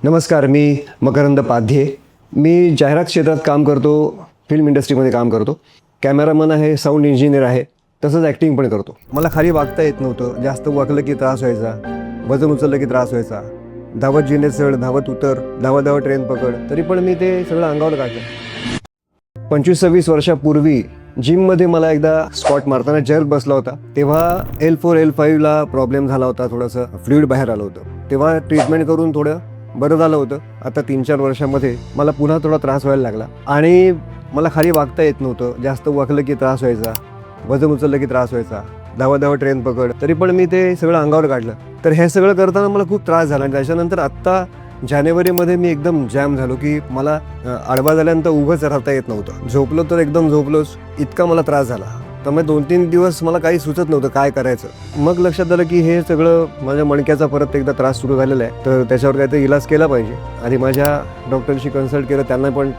नमस्कार, मी मकरंद पाध्ये. मी जाहिरात क्षेत्रात काम करतो, फिल्म इंडस्ट्रीमध्ये काम करतो. कॅमेरामन आहे, साऊंड इंजिनियर आहे, तसंच ॲक्टिंग पण करतो. मला खाली वागता येत नव्हतं. जास्त वाकलं की त्रास व्हायचा, वजन उचललं की त्रास व्हायचा. धावत जिने चढ, धावत उतर, धावत ट्रेन पकड, तरी पण मी ते सगळं अंगावर काढलं. 25-26 वर्षापूर्वी जिममध्ये मला एकदा स्क्वॉट मारताना जर्क बसला होता. तेव्हा L4 L5ला प्रॉब्लेम झाला होता, थोडंसं फ्लुइड बाहेर आलं होतं. तेव्हा ट्रीटमेंट करून थोडं बरं झालं होतं. आता 3-4 वर्षामध्ये मला पुन्हा थोडा त्रास व्हायला लागला आणि मला खाली वागता येत नव्हतं. जास्त वाकलं की त्रास व्हायचा, वजन उचललं की त्रास व्हायचा. धावत ट्रेन पकड, तरी पण मी ते सगळं अंगावर काढलं. तर हे सगळं करताना मला खूप त्रास झाला आणि त्याच्यानंतर आत्ता जानेवारीमध्ये मी एकदम जॅम झालो की मला आडवा झाल्यानंतर उभंच राहता येत नव्हतं. झोपलो तर एकदम झोपलोच, इतका मला त्रास झाला. त्यामुळे 2-3 दिवस मला काही सुचत नव्हतं काय करायचं. मग लक्षात आलं की हे सगळं माझ्या मणक्याचा परत एकदा त्रास सुरू झालेला आहे, तर त्याच्यावर काहीतरी इलाज केला पाहिजे. आणि माझ्या डॉक्टरशी कन्सल्ट केलं,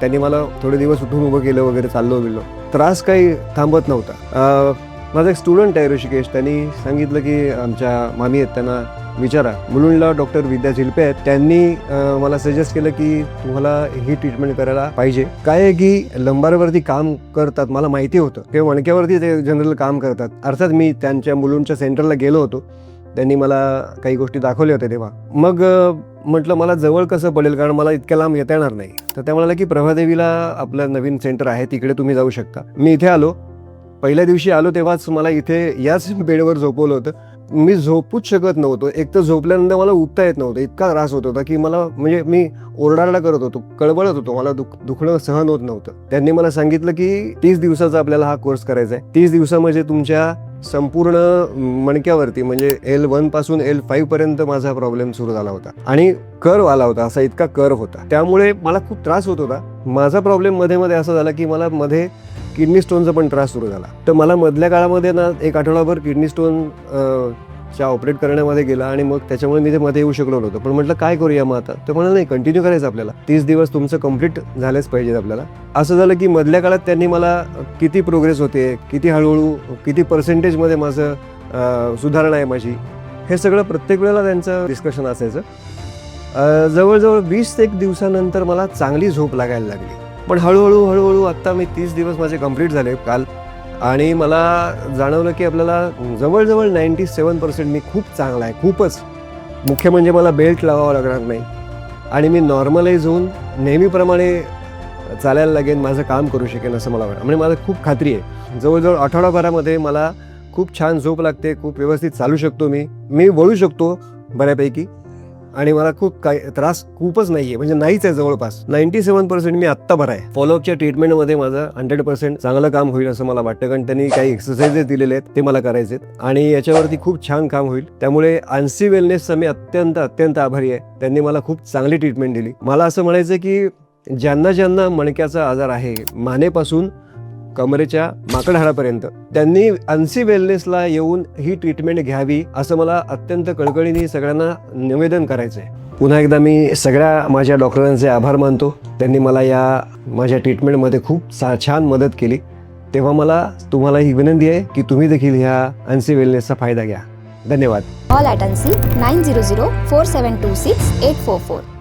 त्यांनी मला थोडे दिवस उठून उभं केलं वगैरे, चाललो गेलो. त्रास काही थांबत नव्हता. माझा एक स्टुडंट आहे ऋषिकेश, त्यांनी सांगितलं की आमच्या मामी आहेत, त्यांना विचारा. मुलुंडला डॉक्टर विद्या झिलपे आहेत, त्यांनी मला सजेस्ट केलं की तुम्हाला ही ट्रीटमेंट करायला पाहिजे. काय आहे की लंबारवरती काम करतात, मला माहिती होतं किंवा मणक्यावरती ते जनरल काम करतात. अर्थात मी त्यांच्या मुलुंडच्या सेंटरला गेलो होतो, त्यांनी मला काही गोष्टी दाखवल्या होत्या. तेव्हा मग म्हटलं मला जवळ कसं पडेल, कारण मला इतक्या लांब येता येणार नाही. तर त्या म्हणाला की प्रभादेवीला आपलं नवीन सेंटर आहे, तिकडे तुम्ही जाऊ शकता. मी इथे आलो. पहिल्या दिवशी आलो तेव्हाच मला इथे याच बेडवर झोपवलं होतं. मी झोपूच शकत नव्हतो. एक तर झोपल्यानंतर मला उठता येत नव्हतं, इतका त्रास होत होता की मला, म्हणजे मी ओरडारडा करत होतो, कळवळत होतो, मला दुखणं सहन होत नव्हतं. त्यांनी मला सांगितलं की 30 दिवसाचा आपल्याला हा कोर्स करायचा आहे. 30 दिवसामध्ये तुमच्या संपूर्ण मणक्यावरती, म्हणजे L1 पासून L5 पर्यंत माझा प्रॉब्लेम सुरू झाला होता आणि कर्व आला होता, असा इतका कर्व होता. त्यामुळे मला खूप त्रास होत होता. माझा प्रॉब्लेम मध्ये असा झाला की मला मध्ये किडनी स्टोनचा पण त्रास सुरू झाला. तर मला मधल्या काळामध्ये ना 1 आठवडाभर किडनी स्टोन च्या ऑपरेट करण्यामध्ये गेला आणि मग त्याच्यामुळे मी ते मध्ये येऊ शकलो नव्हतो. पण म्हटलं काय करूया मग आता, तर म्हणाला नाही, कंटिन्यू करायचं आपल्याला, 30 दिवस तुमचं कंप्लीट झालेच पाहिजेत आपल्याला. असं झालं की मधल्या काळात त्यांनी मला किती प्रोग्रेस होते, किती हळूहळू, किती पर्सेंटेजमध्ये माझं सुधारणा आहे माझी, हे सगळं प्रत्येक वेळेला त्यांचं डिस्कशन असायचं. जवळजवळ 20-1 दिवसानंतर मला चांगली झोप लागायला लागली. पण हळूहळू आत्ता मी 30 दिवस माझे कंप्लीट झाले काल, आणि मला जाणवलं की आपल्याला जवळजवळ 97% मी खूप चांगला आहे. खूपच. मुख्य म्हणजे मला बेल्ट लावावं लागणार नाही आणि मी नॉर्मलाइज होऊन नेहमीप्रमाणे चालायला लागेन, माझं काम करू शकेन असं मला वाटतं. म्हणजे मला खूप खात्री आहे. जवळजवळ आठवडाभरामध्ये मला खूप छान झोप लागते, खूप व्यवस्थित चालू शकतो, मी वळू शकतो बऱ्यापैकी, आणि मला खूप काही त्रास खूपच नाही आहे, म्हणजे नाहीच आहे. जवळपास 97% मी आत्ता बरा आहे. फॉलोअपच्या ट्रीटमेंटमध्ये माझं 100% चांगलं काम होईल असं मला वाटतं, कारण त्यांनी काही एक्सरसाइजेस दिलेले आहेत, ते मला करायचे आहेत आणि याच्यावरती खूप छान काम होईल. त्यामुळे अन्सी वेलनेसचा मी अत्यंत आभारी आहे. त्यांनी मला खूप चांगली ट्रीटमेंट दिली. मला असं म्हणायचं की ज्यांना मणक्याचा आजार आहे, मानेपासून कमरेच्या माकडहाडापर्यंत, त्यांनी अन्सी वेलनेसला येऊन ही ट्रीटमेंट घ्यावी असं मला अत्यंत कळकळीने सगळ्यांना निवेदन करायचं आहे. पुन्हा एकदा मी सगळ्या माझ्या डॉक्टरांचे आभार मानतो. त्यांनी मला या माझ्या ट्रीटमेंटमध्ये खूप छान मदत केली. तेव्हा मला तुम्हाला ही विनंती आहे की तुम्ही देखील ह्या अन्सी वेलनेसचा फायदा घ्या. धन्यवाद. Call at ANSI 900 4726 844.